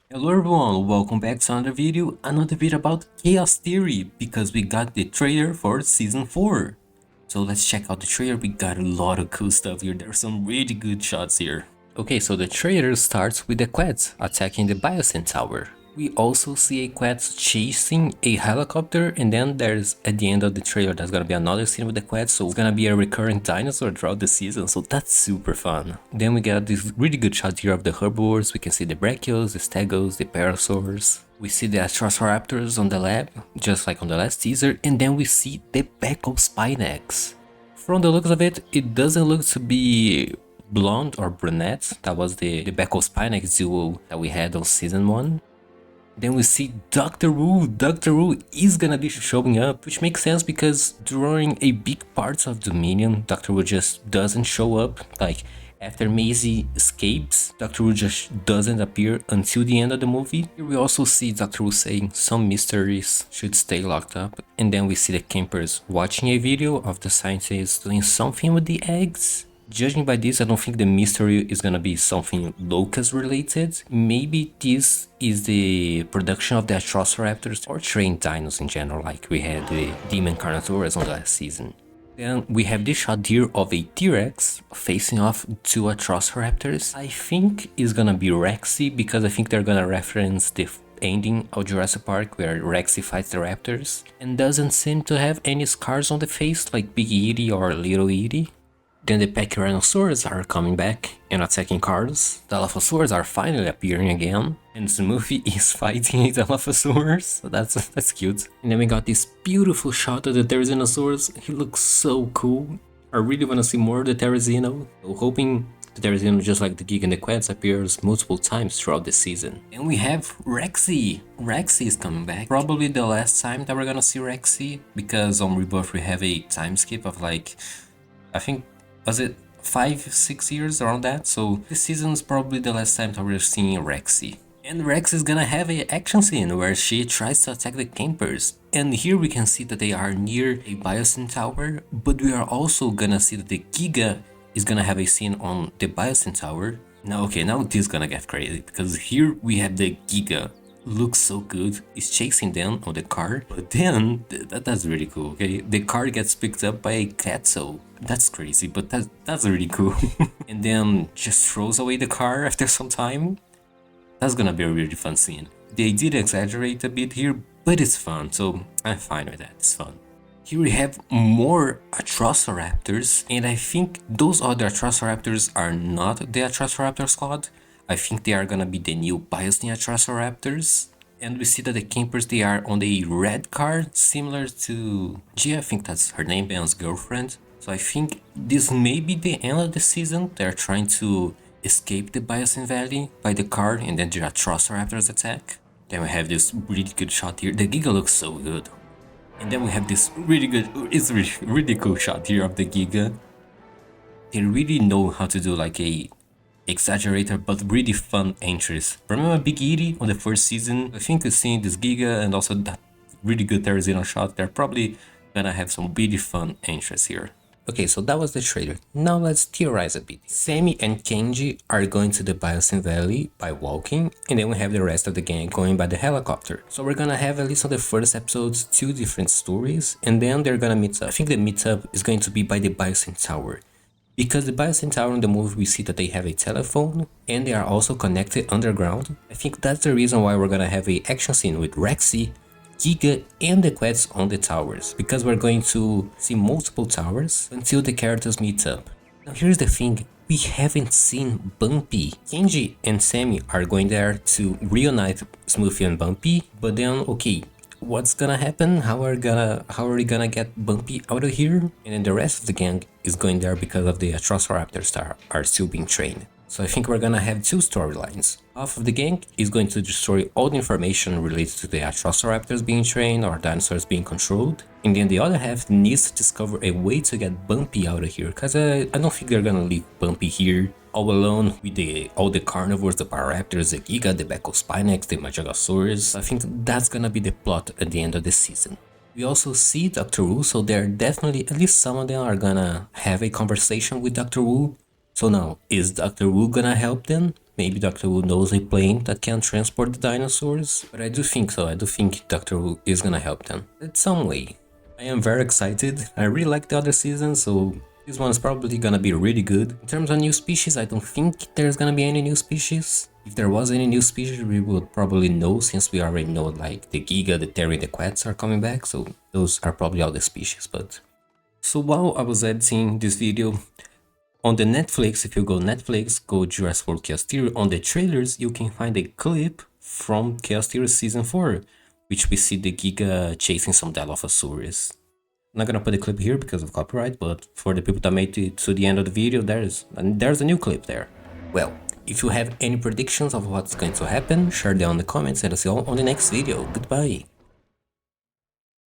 Hello everyone, welcome back to another video about Chaos Theory, because we got the trailer for Season 4. So let's check out the trailer. We got a lot of cool stuff here, there's some really good shots here. Okay, so the trailer starts with the Quetz attacking the Biosyn Tower. We also see a Quetz chasing a helicopter, and then there's, at the end of the trailer, there's gonna be another scene with the Quetz, so it's gonna be a recurring dinosaur throughout the season, so that's super fun. Then we get this really good shot here of the herbivores. We can see the brachios, the stegos, the parasaurs. We see the Atrociraptors on the lab, just like on the last teaser, and then we see the Spinax. From the looks of it, it doesn't look to be blonde or brunette. That was the Spinax duo that we had on season 1. Then we see Dr. Wu. Dr. Wu is gonna be showing up, which makes sense because during a big part of Dominion, Dr. Wu just doesn't show up. Like, after Maisie escapes, Dr. Wu just doesn't appear until the end of the movie. Here we also see Dr. Wu saying some mysteries should stay locked up. And then we see the campers watching a video of the scientists doing something with the eggs. Judging by this, I don't think the mystery is gonna be something locust related. Maybe this is the production of the Atrociraptors or trained dinos in general, like we had the Demon Carnotaurus on the last season. Then we have this shot here of a T-Rex facing off two Atrociraptors. I think it's gonna be Rexy, because I think they're gonna reference the ending of Jurassic Park where Rexy fights the raptors and doesn't seem to have any scars on the face like Big Edie or Little Edie. Then the Pachyrhinosaurs are coming back and attacking cars. The Dilophosaurs are finally appearing again, and Smoothie is fighting a Dilophosaurus, so that's cute. And then we got this beautiful shot of the Therizinosaurus. He looks so cool. I really want to see more of the Therizino. So hoping the Therizino, just like the Giga and the Quetz, appears multiple times throughout the season. And we have Rexy. Rexy is coming back. Probably the last time that we're gonna see Rexy, because on Rebirth we have a time skip of like, I think, was it 5-6 years around that? So this season is probably the last time that we're seeing Rexy. And Rex is gonna have an action scene where she tries to attack the campers. And here we can see that they are near a Biosyn Tower, but we are also gonna see that the Giga is gonna have a scene on the Biosyn Tower. Now, okay, now this is gonna get crazy, because here we have the Giga. Looks so good. He's chasing them on the car, but then that's really cool. Okay, the car gets picked up by a Quetzo. That's crazy, but that's really cool. And then just throws away the car after some time. That's gonna be a really fun scene. They did exaggerate a bit here, but it's fun, so I'm fine with that. It's fun. Here we have more Atrociraptors, and I think those other Atrociraptors are not the Atrociraptor squad. I think they are gonna be the new Biosyn Atrociraptors. And we see that the campers, they are on a red car, similar to Gia, I think that's her name, Ben's girlfriend. So I think this may be the end of the season. They're trying to escape the Biosyn Valley by the car, and then the Atrociraptors attack. Then we have this really good shot here. The Giga looks so good. And then we have this really good, it's really cool shot here of the Giga. They really know how to do like a exaggerated but really fun entries. Remember Big Edie on the first season? I think seeing this Giga and also that really good Therizino shot, they're probably gonna have some really fun entries here. Okay, so that was the trailer. Now let's theorize a bit. Sammy and Kenji are going to the Biosyn Valley by walking, and then we have the rest of the gang going by the helicopter. So we're gonna have, at least on the first episodes, 2 different stories, and then they're gonna meet up. I think the meetup is going to be by the Biosyn Tower. Because the Biosyn Tower in the movie, we see that they have a telephone and they are also connected underground. I think that's the reason why we're gonna have a action scene with Rexy, Giga and the Quetz on the towers, because we're going to see multiple towers until the characters meet up. Now here's the thing, we haven't seen Bumpy. Kenji and Sammy are going there to reunite Smoothie and Bumpy, but then okay, what's gonna happen? How are we gonna get Bumpy out of here? And then the rest of the gang is going there because of the Atrociraptors that are still being trained. So I think we're gonna have 2 storylines. Half of the gang is going to destroy all the information related to the Atrociraptors being trained or dinosaurs being controlled. And then the other half needs to discover a way to get Bumpy out of here, because I don't think they're gonna leave Bumpy here all alone with all the carnivores, the Pararaptors, the Giga, the Spinax, the Majagasaurus. I think that's gonna be the plot at the end of the season. We also see Dr. Wu, so they're definitely, at least some of them are gonna have a conversation with Dr. Wu. So now, is Dr. Wu gonna help them? Maybe Doctor Who knows a plane that can transport the dinosaurs, but I do think so. I do think Doctor Who is gonna help them in some way. I am very excited. I really like the other season, so this one's probably gonna be really good. In terms of new species, I don't think there's gonna be any new species. If there was any new species, we would probably know, since we already know like the Giga, the Terry, the Quetz are coming back, so those are probably all the species. But so while I was editing this video, on the Netflix, if you go Netflix, go Jurassic World Chaos Theory, on the trailers you can find a clip from Chaos Theory Season 4, which we see the Giga chasing some Dilophosaurus. I'm not gonna put the clip here because of copyright, but for the people that made it to the end of the video, there's a new clip there. Well, if you have any predictions of what's going to happen, share them in the comments and I'll see you all on the next video. Goodbye!